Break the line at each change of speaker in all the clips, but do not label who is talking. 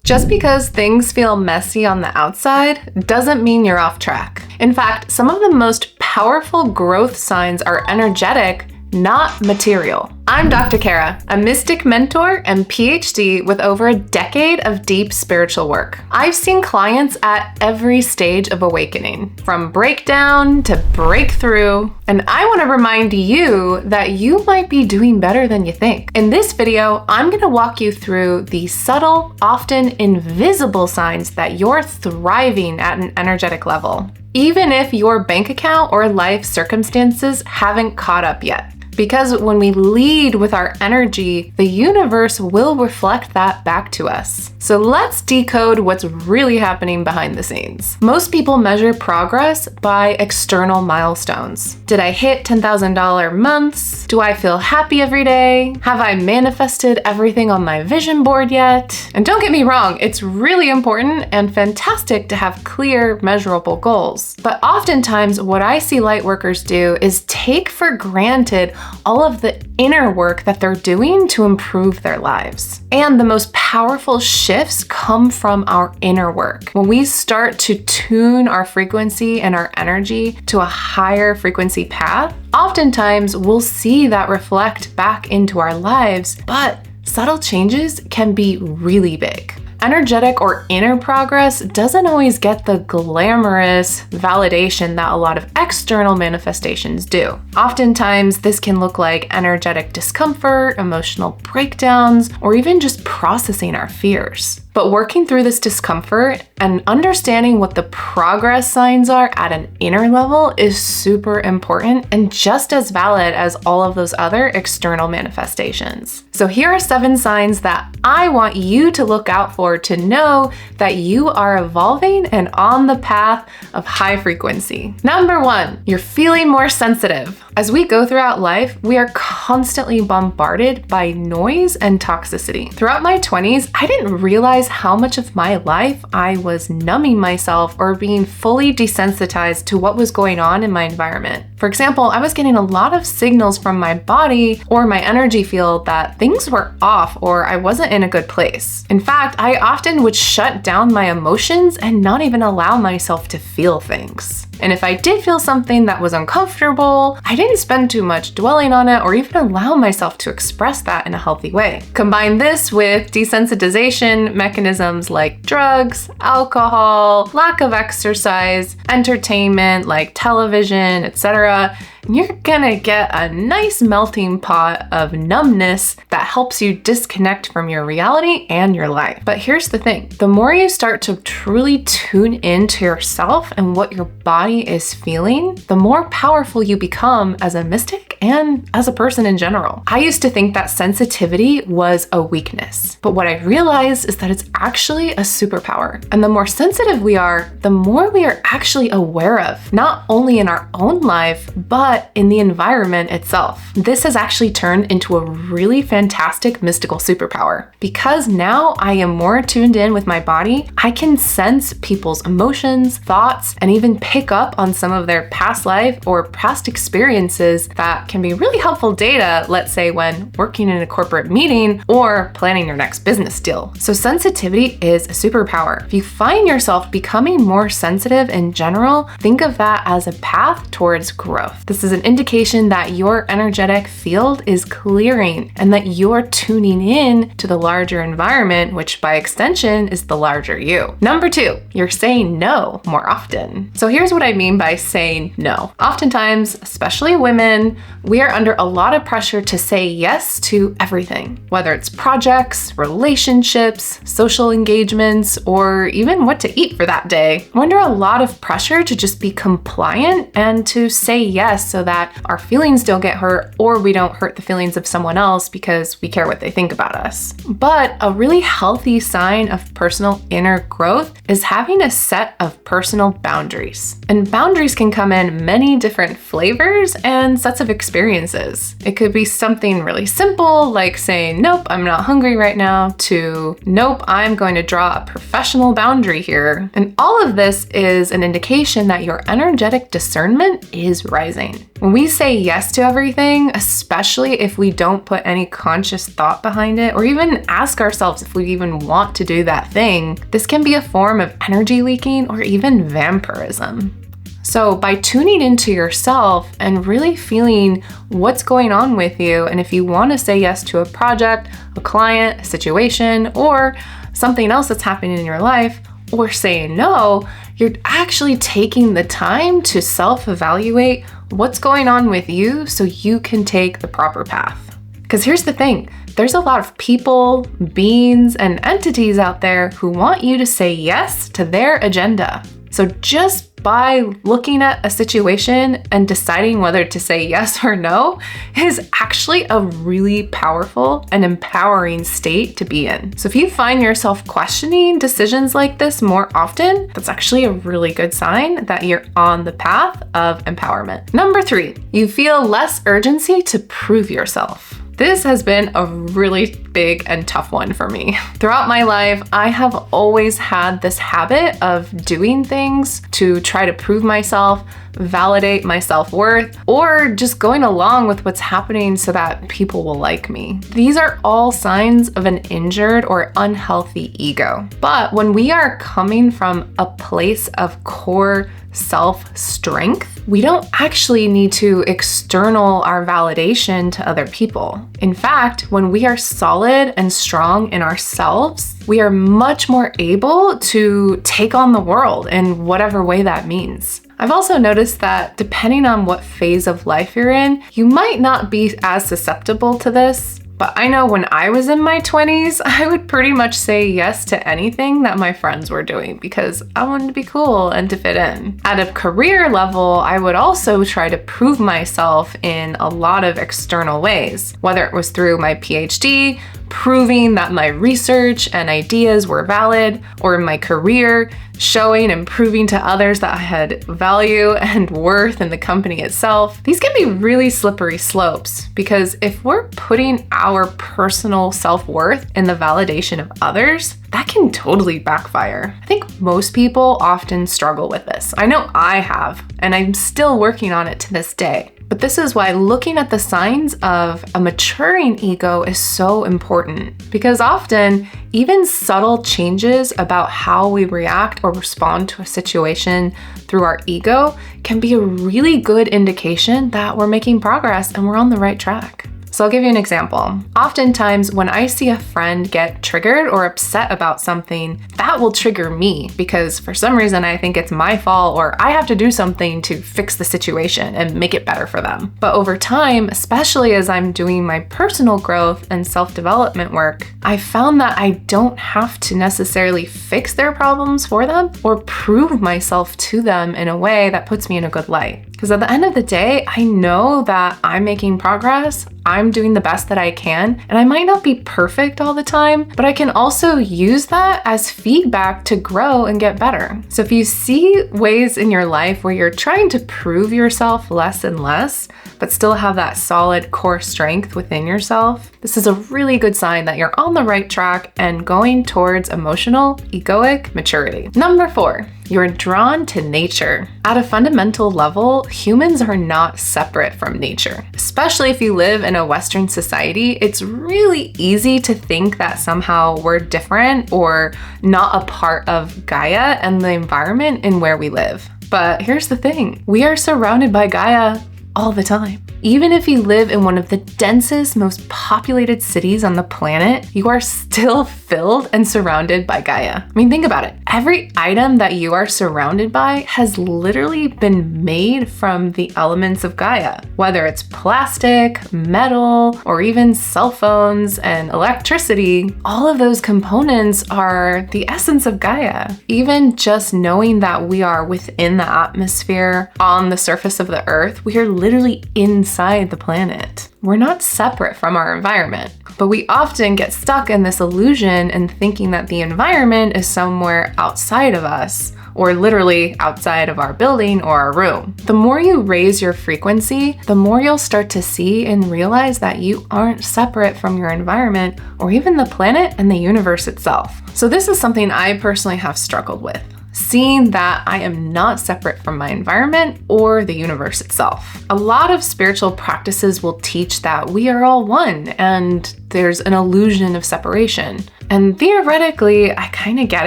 Just because things feel messy on the outside doesn't mean you're off track. In fact, some of the most powerful growth signs are energetic, not material. I'm Dr. Kara, a mystic mentor and PhD with over a decade of deep spiritual work. I've seen clients at every stage of awakening, from breakdown to breakthrough, and I want to remind you that you might be doing better than you think. In this video, I'm going to walk you through the subtle, often invisible signs that you're thriving at an energetic level, even if your bank account or life circumstances haven't caught up yet. Because when we lead with our energy, the universe will reflect that back to us. So let's decode what's really happening behind the scenes. Most people measure progress by external milestones. Did I hit $10,000 months? Do I feel happy every day? Have I manifested everything on my vision board yet? And don't get me wrong, it's really important and fantastic to have clear, measurable goals. But oftentimes, what I see light workers do is take for granted all of the inner work that they're doing to improve their lives. And the most powerful shifts come from our inner work. When we start to tune our frequency and our energy to a higher frequency path, oftentimes we'll see that reflect back into our lives, but subtle changes can be really big. Energetic or inner progress doesn't always get the glamorous validation that a lot of external manifestations do. Oftentimes, this can look like energetic discomfort, emotional breakdowns, or even just processing our fears. But working through this discomfort and understanding what the progress signs are at an inner level is super important and just as valid as all of those other external manifestations. So here are 7 signs that I want you to look out for to know that you are evolving and on the path of high frequency. Number 1, you're feeling more sensitive. As we go throughout life, we are constantly bombarded by noise and toxicity. Throughout my 20s, I didn't realize how much of my life I was numbing myself or being fully desensitized to what was going on in my environment. For example, I was getting a lot of signals from my body or my energy field that things were off or I wasn't in a good place. In fact, I often would shut down my emotions and not even allow myself to feel things. And if I did feel something that was uncomfortable, I didn't spend too much dwelling on it or even allow myself to express that in a healthy way. Combine this with desensitization mechanisms like drugs, alcohol, lack of exercise, entertainment like television, etc., you're gonna get a nice melting pot of numbness that helps you disconnect from your reality and your life. But here's the thing, the more you start to truly tune into yourself and what your body is feeling, the more powerful you become as a mystic and as a person in general. I used to think that sensitivity was a weakness, but what I realized is that it's actually a superpower. And the more sensitive we are, the more we are actually aware of, not only in our own life, but in the environment itself. This has actually turned into a really fantastic mystical superpower. Because now I am more tuned in with my body, I can sense people's emotions, thoughts, and even pick up on some of their past life or past experiences that can be really helpful data, let's say when working in a corporate meeting or planning your next business deal. So sensitivity is a superpower. If you find yourself becoming more sensitive in general, think of that as a path towards growth. This is an indication that your energetic field is clearing and that you're tuning in to the larger environment, which by extension is the larger you. Number 2, you're saying no more often. So here's what I mean by saying no. Oftentimes, especially women, we are under a lot of pressure to say yes to everything, whether it's projects, relationships, social engagements, or even what to eat for that day. We're under a lot of pressure to just be compliant and to say yes so that our feelings don't get hurt or we don't hurt the feelings of someone else because we care what they think about us. But a really healthy sign of personal inner growth is having a set of personal boundaries. And boundaries can come in many different flavors and sets of experiences. experiences. It could be something really simple like saying, nope, I'm not hungry right now, to nope, I'm going to draw a professional boundary here. And all of this is an indication that your energetic discernment is rising. When we say yes to everything, especially if we don't put any conscious thought behind it, or even ask ourselves if we even want to do that thing, this can be a form of energy leaking or even vampirism. So by tuning into yourself and really feeling what's going on with you, and if you want to say yes to a project, a client, a situation, or something else that's happening in your life, or saying no, you're actually taking the time to self-evaluate what's going on with you so you can take the proper path. Because here's the thing, there's a lot of people, beings, and entities out there who want you to say yes to their agenda. So just by looking at a situation and deciding whether to say yes or no is actually a really powerful and empowering state to be in. So if you find yourself questioning decisions like this more often, that's actually a really good sign that you're on the path of empowerment. Number 3, you feel less urgency to prove yourself. This has been a really big and tough one for me. Throughout my life, I have always had this habit of doing things to try to prove myself, validate my self-worth, or just going along with what's happening so that people will like me. These are all signs of an injured or unhealthy ego. But when we are coming from a place of core self-strength, we don't actually need to external our validation to other people. In fact, when we are solid and strong in ourselves, we are much more able to take on the world in whatever way that means. I've also noticed that depending on what phase of life you're in, you might not be as susceptible to this. But I know when I was in my 20s, I would pretty much say yes to anything that my friends were doing because I wanted to be cool and to fit in. At a career level, I would also try to prove myself in a lot of external ways, whether it was through my PhD, proving that my research and ideas were valid, or in my career, showing and proving to others that I had value and worth in the company itself. These can be really slippery slopes because if we're putting our personal self-worth in the validation of others, that can totally backfire. I think most people often struggle with this. I know I have, and I'm still working on it to this day. But this is why looking at the signs of a maturing ego is so important, because often even subtle changes about how we react or respond to a situation through our ego can be a really good indication that we're making progress and we're on the right track. So I'll give you an example. Oftentimes when I see a friend get triggered or upset about something, that will trigger me because for some reason I think it's my fault or I have to do something to fix the situation and make it better for them. But over time, especially as I'm doing my personal growth and self-development work, I found that I don't have to necessarily fix their problems for them or prove myself to them in a way that puts me in a good light. Because at the end of the day, I know that I'm making progress, I'm doing the best that I can, and I might not be perfect all the time, but I can also use that as feedback to grow and get better. So if you see ways in your life where you're trying to prove yourself less and less, but still have that solid core strength within yourself, this is a really good sign that you're on the right track and going towards emotional, egoic maturity. Number 4, you're drawn to nature. At a fundamental level, humans are not separate from nature. Especially if you live in a Western society, it's really easy to think that somehow we're different or not a part of Gaia and the environment in where we live. But here's the thing, we are surrounded by Gaia all the time. Even if you live in one of the densest, most populated cities on the planet, you are still filled and surrounded by Gaia. I mean, think about it. Every item that you are surrounded by has literally been made from the elements of Gaia, whether it's plastic, metal, or even cell phones and electricity. All of those components are the essence of Gaia. Even just knowing that we are within the atmosphere on the surface of the earth, we are literally inside inside the planet. We're not separate from our environment, but we often get stuck in this illusion and thinking that the environment is somewhere outside of us, or literally outside of our building or our room. The more you raise your frequency, the more you'll start to see and realize that you aren't separate from your environment or even the planet and the universe itself. So this is something I personally have struggled with, seeing that I am not separate from my environment or the universe itself. A lot of spiritual practices will teach that we are all one and there's an illusion of separation. And theoretically, I kind of get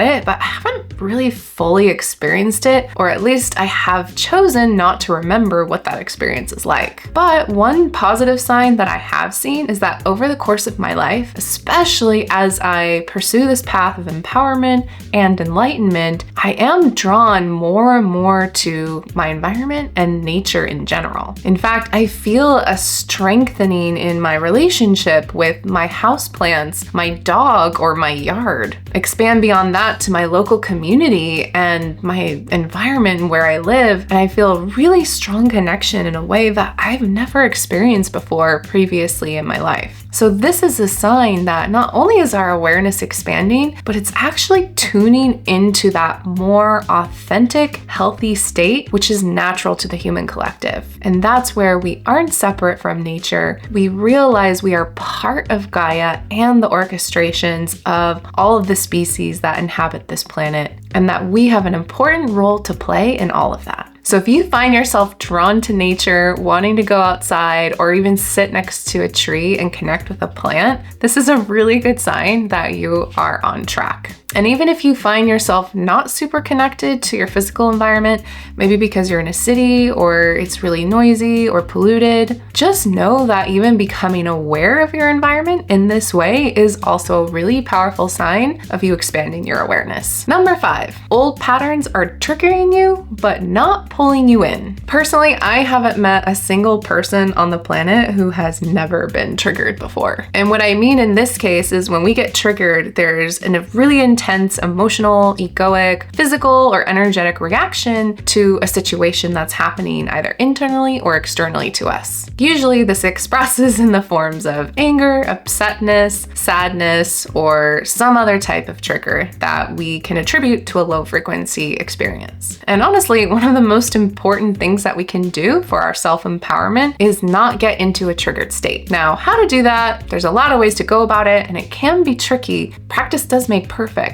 it, but I haven't really fully experienced it, or at least I have chosen not to remember what that experience is like. But one positive sign that I have seen is that over the course of my life, especially as I pursue this path of empowerment and enlightenment, I am drawn more and more to my environment and nature in general. In fact, I feel a strengthening in my relationship with my houseplants, my dog, or my yard. Expand beyond that to my local community and my environment where I live, and I feel a really strong connection in a way that I've never experienced before previously in my life. So this is a sign that not only is our awareness expanding, but it's actually tuning into that more authentic, healthy state, which is natural to the human collective. And that's where we aren't separate from nature. We realize we are part of Gaia and the orchestrations of all of the species that inhabit this planet, and that we have an important role to play in all of that. So if you find yourself drawn to nature, wanting to go outside, or even sit next to a tree and connect with a plant, this is a really good sign that you are on track. And even if you find yourself not super connected to your physical environment, maybe because you're in a city or it's really noisy or polluted, just know that even becoming aware of your environment in this way is also a really powerful sign of you expanding your awareness. Number 5, old patterns are triggering you, but not pulling you in. Personally, I haven't met a single person on the planet who has never been triggered before. And what I mean in this case is when we get triggered, there's a really intense emotional, egoic, physical, or energetic reaction to a situation that's happening either internally or externally to us. Usually this expresses in the forms of anger, upsetness, sadness, or some other type of trigger that we can attribute to a low frequency experience. And honestly, one of the most important things that we can do for our self-empowerment is not get into a triggered state. Now, how to do that? There's a lot of ways to go about it, and it can be tricky. Practice does make perfect.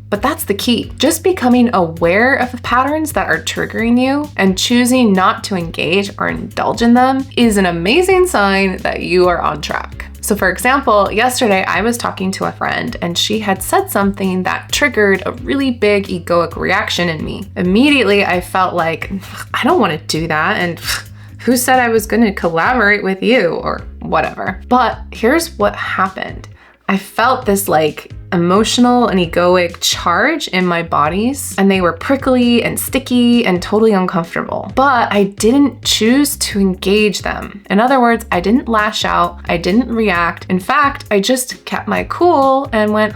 But that's the key. Just becoming aware of the patterns that are triggering you and choosing not to engage or indulge in them is an amazing sign that you are on track. So for example, yesterday I was talking to a friend and she had said something that triggered a really big egoic reaction in me. Immediately I felt like, I don't want to do that, and who said I was going to collaborate with you or whatever. But here's what happened. I felt this emotional and egoic charge in my bodies, and they were prickly and sticky and totally uncomfortable. But I didn't choose to engage them. In other words, I didn't lash out, I didn't react. In fact, I just kept my cool and went,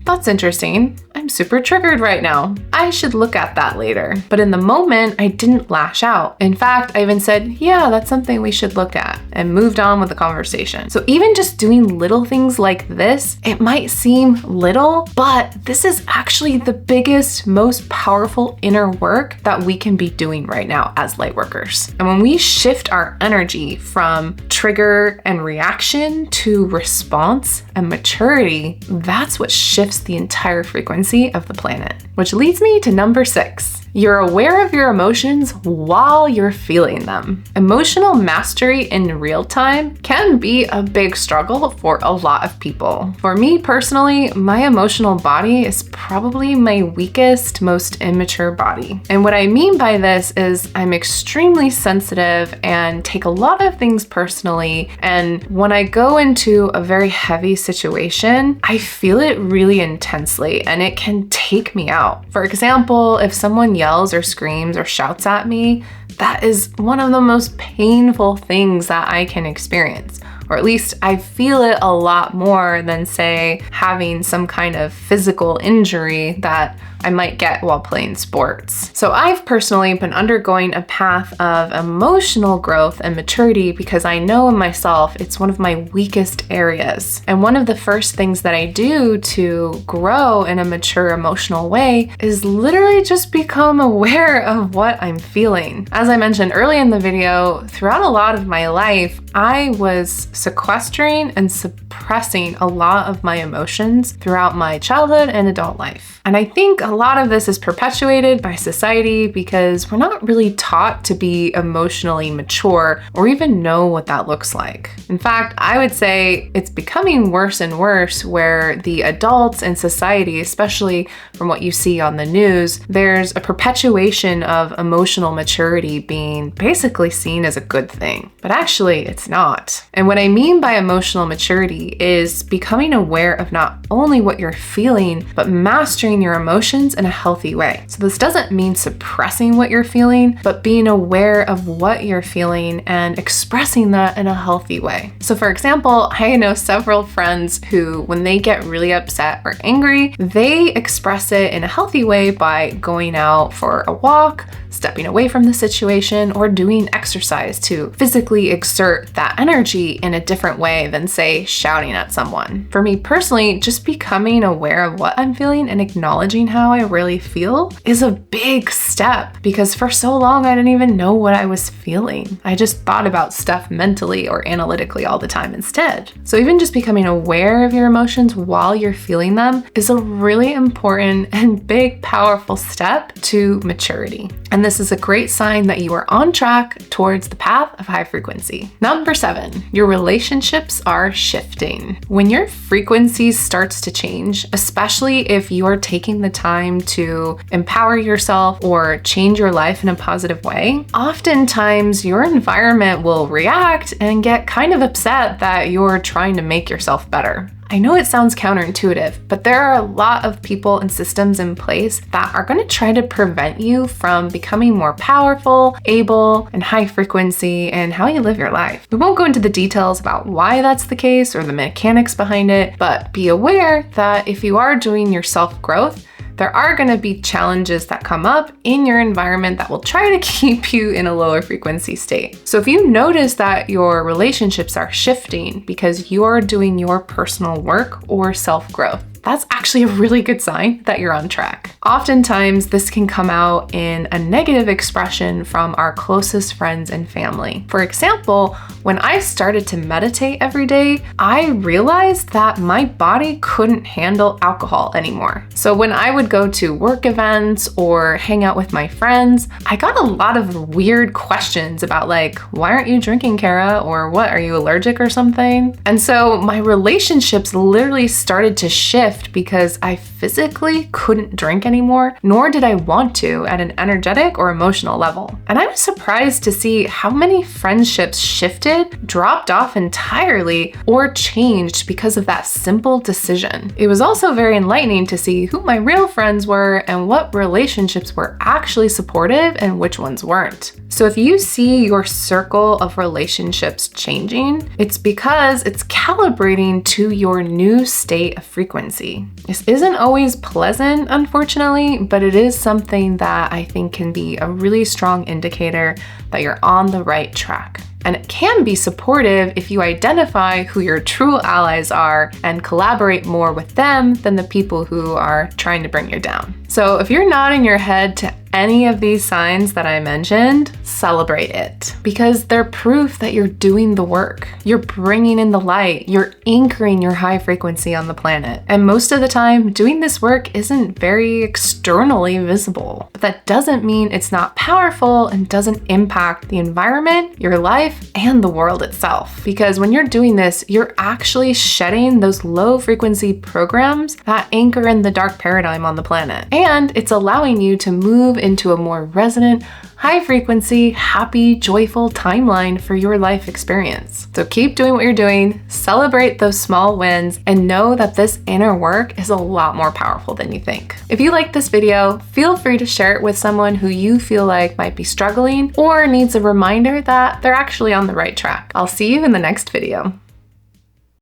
that's interesting. I'm super triggered right now. I should look at that later. But in the moment, I didn't lash out. In fact, I even said, yeah, that's something we should look at, and moved on with the conversation. So even just doing little things like this, it might seem little, but this is actually the biggest, most powerful inner work that we can be doing right now as light workers. And when we shift our energy from trigger and reaction to response and maturity, that's what shifts the entire frequency of the planet. Which leads me to number 6. You're aware of your emotions while you're feeling them. Emotional mastery in real time can be a big struggle for a lot of people. For me personally, my emotional body is probably my weakest, most immature body. And what I mean by this is I'm extremely sensitive and take a lot of things personally. And when I go into a very heavy situation, I feel it really intensely and it can take me out. For example, if someone yells or screams or shouts at me, that is one of the most painful things that I can experience. Or at least I feel it a lot more than, say, having some kind of physical injury that I might get while playing sports. So I've personally been undergoing a path of emotional growth and maturity because I know in myself it's one of my weakest areas. And one of the first things that I do to grow in a mature emotional way is literally just become aware of what I'm feeling. As I mentioned early in the video, throughout a lot of my life, I was sequestering and suppressing a lot of my emotions throughout my childhood and adult life. And I think a lot of this is perpetuated by society because we're not really taught to be emotionally mature or even know what that looks like. In fact, I would say it's becoming worse and worse where the adults in society, especially from what you see on the news, there's a perpetuation of emotional maturity being basically seen as a good thing. But actually, it's not. And what I mean by emotional maturity is becoming aware of not only what you're feeling, but mastering your emotions in a healthy way. So this doesn't mean suppressing what you're feeling, but being aware of what you're feeling and expressing that in a healthy way. So for example, I know several friends who, when they get really upset or angry, they express it in a healthy way by going out for a walk, stepping away from the situation, or doing exercise to physically exert that energy in a different way than, say, shouting at someone. For me personally, just becoming aware of what I'm feeling and acknowledging how I really feel is a big step because for so long I didn't even know what I was feeling. I just thought about stuff mentally or analytically all the time instead. So even just becoming aware of your emotions while you're feeling them is a really important and big, powerful step to maturity. And this is a great sign that you are on track towards the path of high frequency. Number 7, your relationships are shifting. When your frequency starts to change, especially if you're taking the time to empower yourself or change your life in a positive way, oftentimes your environment will react and get kind of upset that you're trying to make yourself better. I know it sounds counterintuitive, but there are a lot of people and systems in place that are going to try to prevent you from becoming more powerful, able, and high frequency in how you live your life. We won't go into the details about why that's the case or the mechanics behind it, but be aware that if you are doing your self-growth, there are going to be challenges that come up in your environment that will try to keep you in a lower frequency state. So if you notice that your relationships are shifting because you're doing your personal work or self-growth, that's actually a really good sign that you're on track. Oftentimes, this can come out in a negative expression from our closest friends and family. For example, when I started to meditate every day, I realized that my body couldn't handle alcohol anymore. So when I would go to work events or hang out with my friends, I got a lot of weird questions about like, why aren't you drinking, Kara? Or what, are you allergic or something? And so my relationships literally started to shift because I physically couldn't drink anymore, nor did I want to at an energetic or emotional level. And I was surprised to see how many friendships shifted, dropped off entirely, or changed because of that simple decision. It was also very enlightening to see who my real friends were and what relationships were actually supportive and which ones weren't. So if you see your circle of relationships changing, it's because it's calibrating to your new state of frequency. This isn't always pleasant, unfortunately, but it is something that I think can be a really strong indicator that you're on the right track. And it can be supportive if you identify who your true allies are and collaborate more with them than the people who are trying to bring you down. So if you're nodding your head to any of these signs that I mentioned, celebrate it because they're proof that you're doing the work. You're bringing in the light. You're anchoring your high frequency on the planet. And most of the time, doing this work isn't very externally visible. But that doesn't mean it's not powerful and doesn't impact the environment, your life, and the world itself. Because when you're doing this, you're actually shedding those low frequency programs that anchor in the dark paradigm on the planet. And it's allowing you to move into a more resonant, high frequency, happy, joyful timeline for your life experience. So keep doing what you're doing, celebrate those small wins, and know that this inner work is a lot more powerful than you think. If you like this video, feel free to share it with someone who you feel like might be struggling or needs a reminder that they're actually on the right track. I'll see you in the next video.